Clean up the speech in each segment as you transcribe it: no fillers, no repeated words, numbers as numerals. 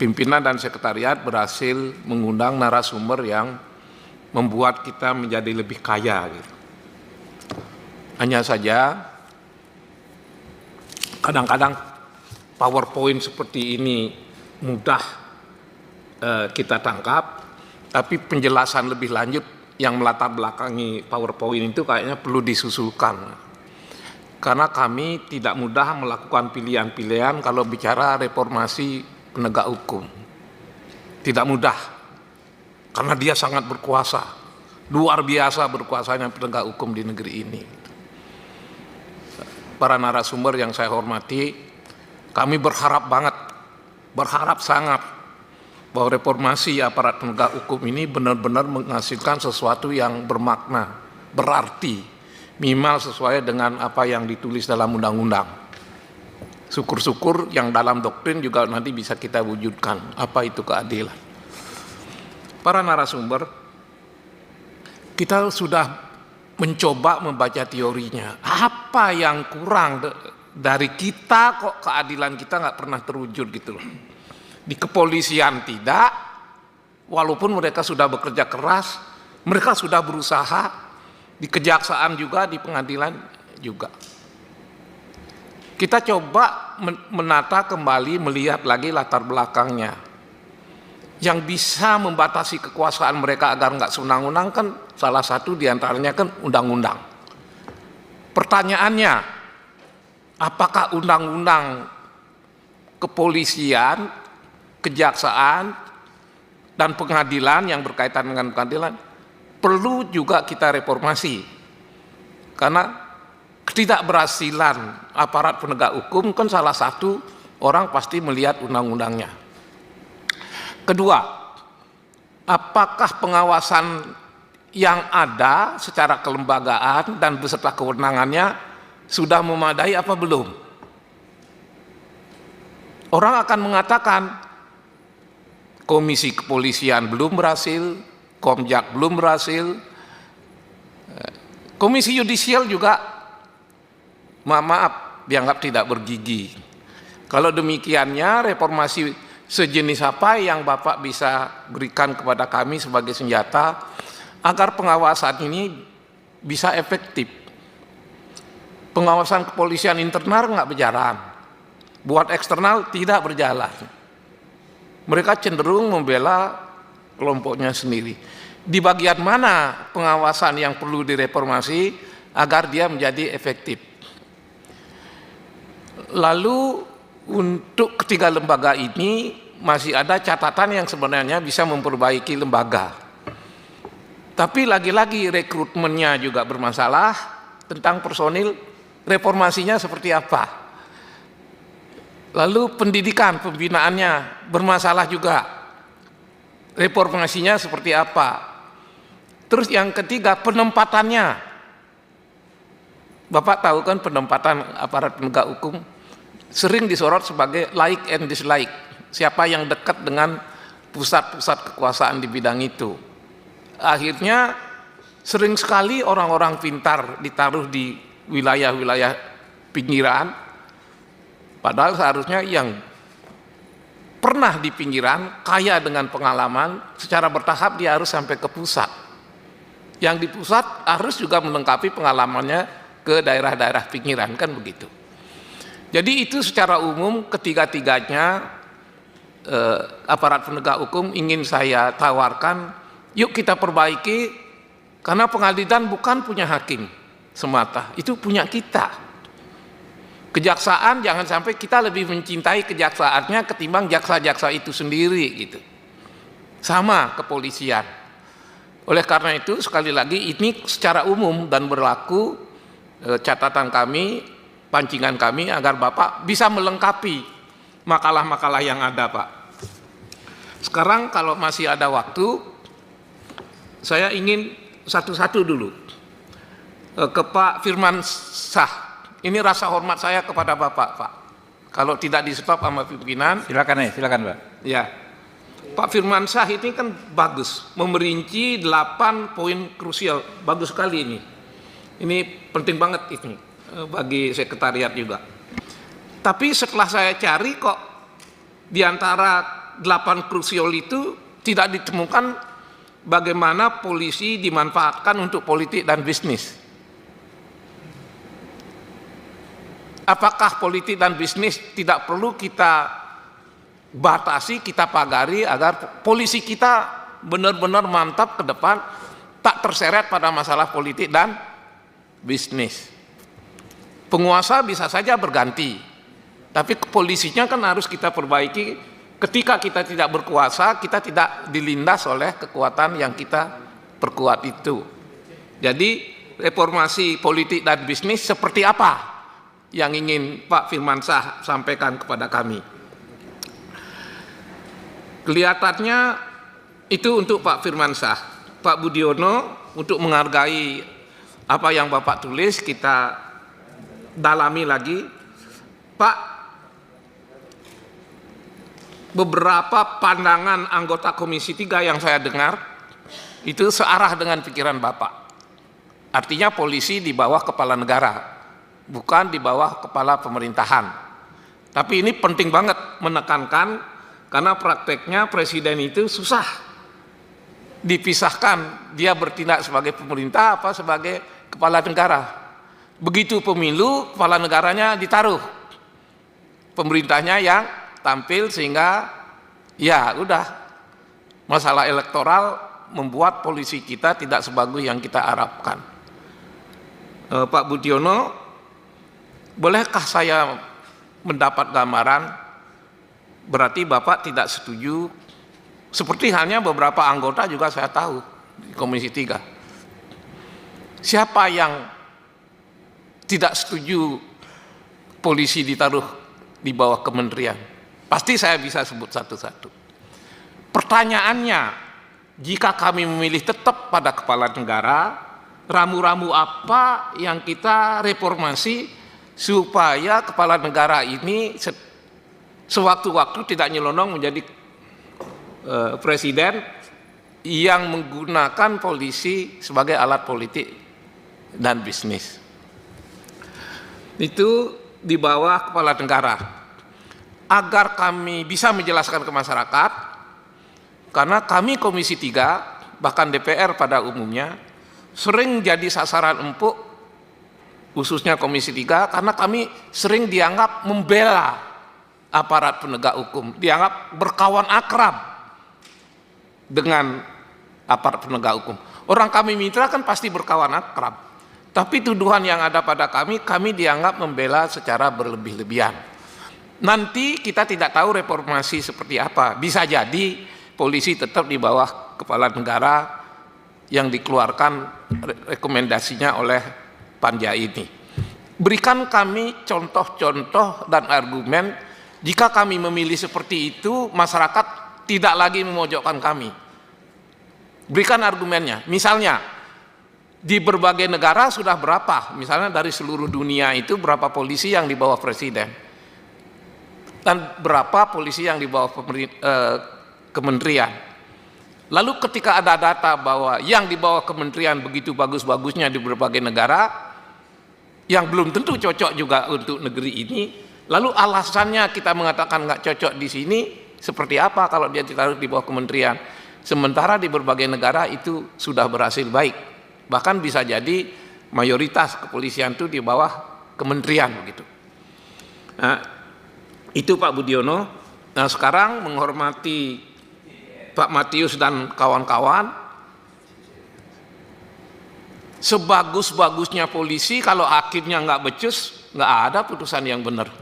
pimpinan dan sekretariat berhasil mengundang narasumber yang membuat kita menjadi lebih kaya gitu. Hanya saja kadang-kadang PowerPoint seperti ini mudah kita tangkap, tapi penjelasan lebih lanjut yang melatar belakangi PowerPoint itu kayaknya perlu disusulkan. Karena kami tidak mudah melakukan pilihan-pilihan kalau bicara reformasi penegak hukum. Tidak mudah, karena dia sangat berkuasa, luar biasa berkuasanya penegak hukum di negeri ini. Para narasumber yang saya hormati, kami berharap banget, berharap sangat bahwa reformasi aparat penegak hukum ini benar-benar menghasilkan sesuatu yang bermakna, berarti, minimal sesuai dengan apa yang ditulis dalam undang-undang. Syukur-syukur yang dalam doktrin juga nanti bisa kita wujudkan, apa itu keadilan. Para narasumber, kita sudah mencoba membaca teorinya. Apa yang kurang dari kita kok keadilan kita nggak pernah terwujud gitu loh. Di kepolisian tidak, walaupun mereka sudah bekerja keras, mereka sudah berusaha, di kejaksaan juga, di pengadilan juga. Kita coba menata kembali, melihat lagi latar belakangnya. Yang bisa membatasi kekuasaan mereka agar nggak sewenang-wenang kan salah satu diantaranya kan undang-undang. Pertanyaannya, apakah undang-undang kepolisian, kejaksaan, dan pengadilan yang berkaitan dengan pengadilan perlu juga kita reformasi? Karena ketidakberhasilan aparat penegak hukum kan salah satu orang pasti melihat undang-undangnya. Kedua, apakah pengawasan yang ada secara kelembagaan dan beserta kewenangannya sudah memadai apa belum? Orang akan mengatakan komisi kepolisian belum berhasil, Komjak belum berhasil, komisi yudisial juga maaf dianggap tidak bergigi. Kalau demikiannya reformasi sejenis apa yang Bapak bisa berikan kepada kami sebagai senjata agar pengawasan ini bisa efektif? Pengawasan kepolisian internal nggak berjalan, buat eksternal tidak berjalan. Mereka cenderung membela kelompoknya sendiri. Di bagian mana pengawasan yang perlu direformasi agar dia menjadi efektif? Lalu untuk ketiga lembaga ini masih ada catatan yang sebenarnya bisa memperbaiki lembaga. Tapi lagi-lagi rekrutmennya juga bermasalah, tentang personil reformasinya seperti apa. Lalu pendidikan, pembinaannya bermasalah juga, reformasinya seperti apa. Terus yang ketiga penempatannya. Bapak tahu kan penempatan aparat penegak hukum sering disorot sebagai like and dislike. Siapa yang dekat dengan pusat-pusat kekuasaan di bidang itu. Akhirnya sering sekali orang-orang pintar ditaruh di wilayah-wilayah pinggiran, padahal seharusnya yang pernah di pinggiran, kaya dengan pengalaman, secara bertahap dia harus sampai ke pusat. Yang di pusat harus juga melengkapi pengalamannya ke daerah-daerah pinggiran, kan begitu. Jadi itu secara umum ketiga-tiganya aparat penegak hukum ingin saya tawarkan, yuk kita perbaiki, karena pengadilan bukan punya hakim semata, itu punya kita. Kejaksaan jangan sampai kita lebih mencintai kejaksaannya ketimbang jaksa-jaksa itu sendiri gitu. Sama kepolisian. Oleh karena itu sekali lagi ini secara umum dan berlaku, catatan kami, pancingan kami agar Bapak bisa melengkapi makalah-makalah yang ada, Pak. Sekarang kalau masih ada waktu, saya ingin satu-satu dulu ke Pak Firman Syah. Ini rasa hormat saya kepada Bapak, Pak. Kalau tidak di stop sama pimpinan, silakan Pak. Ya, Pak Firman Syah ini kan bagus, memerinci 8 poin krusial, bagus sekali ini. Ini penting banget ini bagi sekretariat juga. Tapi setelah saya cari kok di antara 8 krusial itu tidak ditemukan bagaimana polisi dimanfaatkan untuk politik dan bisnis. Apakah politik dan bisnis tidak perlu kita batasi, kita pagari agar polisi kita benar-benar mantap ke depan, tak terseret pada masalah politik dan bisnis. Penguasa bisa saja berganti, tapi polisinya kan harus kita perbaiki. Ketika kita tidak berkuasa, kita tidak dilindas oleh kekuatan yang kita perkuat itu. Jadi reformasi politik dan bisnis seperti apa yang ingin Pak Firmansyah sampaikan kepada kami? Kelihatannya itu untuk Pak Firmansyah. Pak Budiono, untuk menghargai apa yang Bapak tulis, kita dalami lagi. Pak, beberapa pandangan anggota Komisi 3 yang saya dengar itu searah dengan pikiran Bapak. Artinya polisi di bawah kepala negara, bukan di bawah kepala pemerintahan. Tapi ini penting banget menekankan, karena prakteknya presiden itu susah dipisahkan, dia bertindak sebagai pemerintah apa sebagai kepala negara. Begitu pemilu, kepala negaranya ditaruh, pemerintahnya yang tampil, sehingga ya udah, masalah elektoral membuat polisi kita tidak sebagus yang kita harapkan. Pak Budiono, bolehkah saya mendapat gambaran, berarti Bapak tidak setuju, seperti halnya beberapa anggota juga saya tahu di Komisi 3. Siapa yang tidak setuju polisi ditaruh di bawah kementerian? Pasti saya bisa sebut satu-satu. Pertanyaannya, jika kami memilih tetap pada kepala negara, ramu-ramu apa yang kita reformasi supaya kepala negara ini sewaktu-waktu tidak nyelonong menjadi presiden yang menggunakan polisi sebagai alat politik dan bisnis. Itu di bawah kepala negara. Agar kami bisa menjelaskan ke masyarakat, karena kami Komisi 3, bahkan DPR pada umumnya, sering jadi sasaran empuk, khususnya Komisi 3, karena kami sering dianggap membela aparat penegak hukum, dianggap berkawan akrab dengan aparat penegak hukum. Orang kami mitra kan pasti berkawan akrab, tapi tuduhan yang ada pada kami dianggap membela secara berlebih-lebihan. Nanti kita tidak tahu reformasi seperti apa, bisa jadi polisi tetap di bawah kepala negara yang dikeluarkan rekomendasinya oleh Panja ini. Berikan kami contoh-contoh dan argumen, jika kami memilih seperti itu, masyarakat tidak lagi memojokkan kami. Berikan argumennya. Misalnya, di berbagai negara sudah berapa, misalnya dari seluruh dunia itu berapa polisi yang di bawah presiden, dan berapa polisi yang di bawah kementerian. Lalu ketika ada data bahwa yang di bawah kementerian begitu bagus-bagusnya di berbagai negara, yang belum tentu cocok juga untuk negeri ini, lalu alasannya kita mengatakan nggak cocok di sini, seperti apa kalau dia ditaruh di bawah kementerian, sementara di berbagai negara itu sudah berhasil baik, bahkan bisa jadi mayoritas kepolisian itu di bawah kementerian begitu. Nah, itu Pak Budiono. Nah, sekarang menghormati Pak Matius dan kawan-kawan, sebagus-bagusnya polisi kalau akhirnya nggak becus, nggak ada putusan yang benar.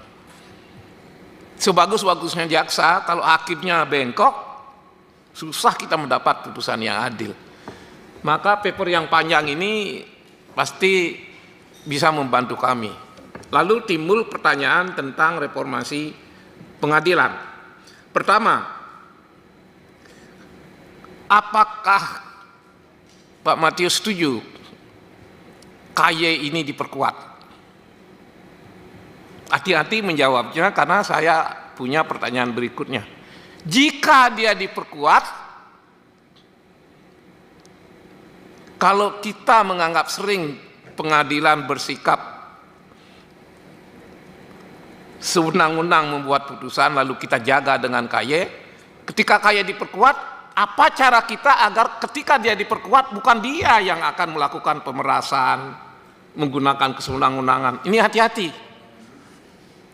Sebagus-bagusnya jaksa kalau akhirnya bengkok, susah kita mendapat putusan yang adil. Maka paper yang panjang ini pasti bisa membantu kami. Lalu timbul pertanyaan tentang reformasi pengadilan. Pertama, apakah Pak Matius setuju KY ini diperkuat? Hati-hati menjawabnya, karena saya punya pertanyaan berikutnya. Jika dia diperkuat, kalau kita menganggap sering pengadilan bersikap sewenang-wenang membuat putusan lalu kita jaga dengan KY, Ketika kaya diperkuat, apa cara kita agar ketika dia diperkuat bukan dia yang akan melakukan pemerasan, menggunakan kesewenang-wenangan. Ini hati-hati.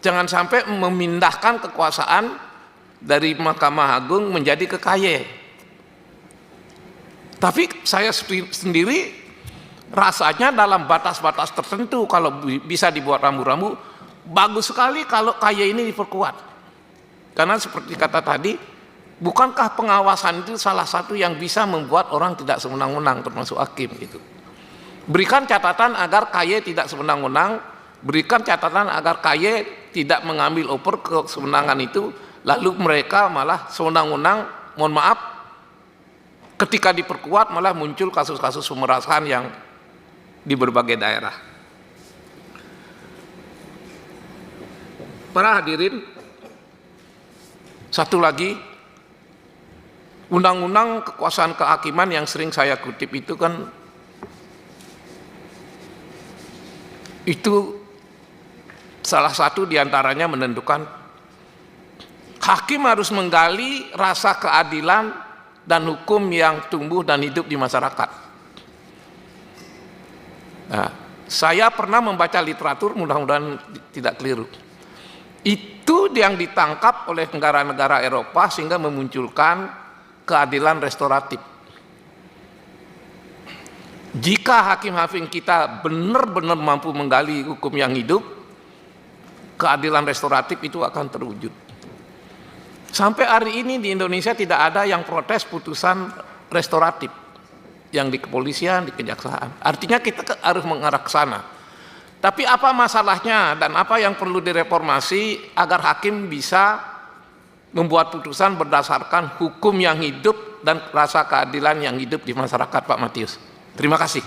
Jangan sampai memindahkan kekuasaan dari Mahkamah Agung menjadi ke KY. Tapi saya sendiri rasanya dalam batas-batas tertentu, kalau bisa dibuat rambu-rambu, bagus sekali kalau KY ini diperkuat. Karena seperti kata tadi, bukankah pengawasan itu salah satu yang bisa membuat orang tidak sewenang-wenang, termasuk hakim gitu. Berikan catatan agar KY tidak sewenang-wenang, berikan catatan agar KY tidak mengambil over kesewenangan itu, lalu mereka malah sewenang-wenang, mohon maaf, ketika diperkuat malah muncul kasus-kasus pemerasan yang di berbagai daerah. Para hadirin, satu lagi, undang-undang kekuasaan kehakiman yang sering saya kutip itu kan, itu salah satu diantaranya menentukan hakim harus menggali rasa keadilan dan hukum yang tumbuh dan hidup di masyarakat. Nah, saya pernah membaca literatur, mudah-mudahan tidak keliru. Itu yang ditangkap oleh negara-negara Eropa sehingga memunculkan keadilan restoratif. Jika hakim-hakim kita benar-benar mampu menggali hukum yang hidup, keadilan restoratif itu akan terwujud. Sampai hari ini di Indonesia tidak ada yang protes putusan restoratif yang di kepolisian, di kejaksaan. Artinya kita harus mengarah ke sana. Tapi apa masalahnya dan apa yang perlu direformasi agar hakim bisa membuat putusan berdasarkan hukum yang hidup dan rasa keadilan yang hidup di masyarakat, Pak Matius? Terima kasih.